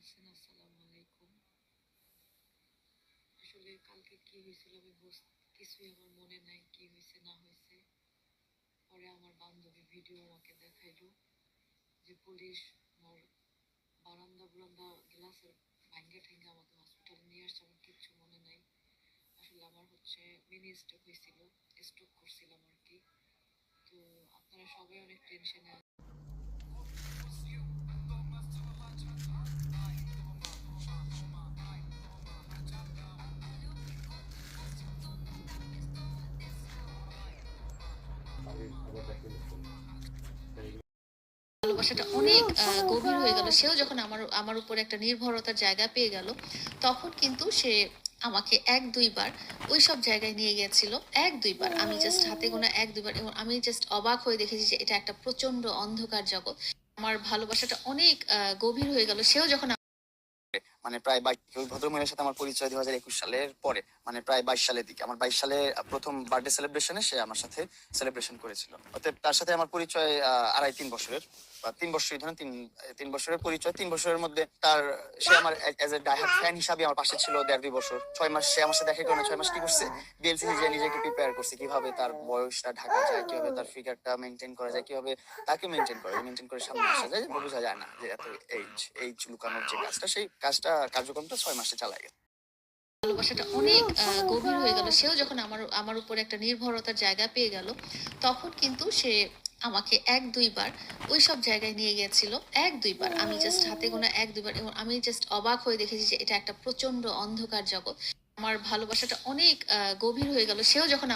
আছেন? আসসালামু আলাইকুম। আসলে কালকে কি হয়েছিল আমি কিছুই আমার মনে নাই, কি হয়েছে না হয়েছে। পরে আমার বান্ধবী ভিডিও আমাকে দেখাইলো যে পুলিশ আমার বারান্দা বুরান্দা গ্লাসের ভাঙ্গে ঠেঙ্গে আমাকে হসপিটালে নিয়ে আসছে। আমার কিচ্ছু মনে নাই। আসলে আমার মিনি স্ট্রোক হয়েছিল, স্ট্রোক করছিলাম আর কি। তো আপনারা সবাই অনেক টেনশনে। ভালোবাসাটা অনেক গভীর হয়ে গেল। সেও যখন আমার আমার উপর একটা নির্ভরতার জায়গা পেয়ে গেল, তখন কিন্তু সে আমাকে ১-২ বার ওইসব জায়গায় নিয়ে গিয়েছিল। ১-২ বার। আমি জাস্ট হাতে গোনা ১-২ বার, এবং আমি জাস্ট অবাক হয়ে দেখেছি যে এটা একটা প্রচন্ড অন্ধকার জগৎ। আমার ভালোবাসাটা অনেক গভীর হয়ে গেল। সেও যখন প্রায় ২২, ওই ভদ্রমহিলার সাথে আমার পরিচয় ২০২১ সালের পরে, প্রায় ২২ সালের দিকে। আমার ২২ সালে প্রথম বার্থডে সেলিব্রেশনে সে আমার সাথে সেলিব্রেশন করেছিল। অতএব তার সাথে আমার পরিচয় ২.৫-৩ বছরের, বা ৩ বছরই ধরেন, ৩ বছরের পরিচয়। ৩ বছরের মধ্যে সে আমার এজ এ ডাইহার্ড ফ্যান হিসাবে আমার পাশে ছিল ১.৫-২ বছর। ৬ মাস সে আমার সাথে দেখা করে ৬ মাস কি করছে, বিএলসিসি যে নিজেকে প্রিপেয়ার করছে, কিভাবে তার বয়সটা ঢাকা যায়, কিভাবে তার ফিগারটা মেনটেন করা যায়, কিভাবে তাকে মেনটেন করে সামনে আসা যায়, বোঝা যায় না যে এত এইজ লুকানোর যে কাজটা, সেই কার্যক্রমটা ৬ মাসে চালায় গেছে। ভালোবাসাটা অনেক গভীর হয়ে গেল। সেও যখন আমার আমার উপর একটা নির্ভরতার জায়গা পেয়ে গেল, তখন কিন্তু সে আমাকে ১-২ বার ওইসব জায়গায় নিয়ে গিয়েছিল। ১-২ বার। আমি জাস্ট হাতে গোনা ১-২ বার, এবং আমি জাস্ট অবাক হয়ে দেখেছি যে এটা একটা প্রচন্ড অন্ধকার জগৎ। আমার ভালোবাসাটা অনেক গভীর হয়ে গেল। সেও যখন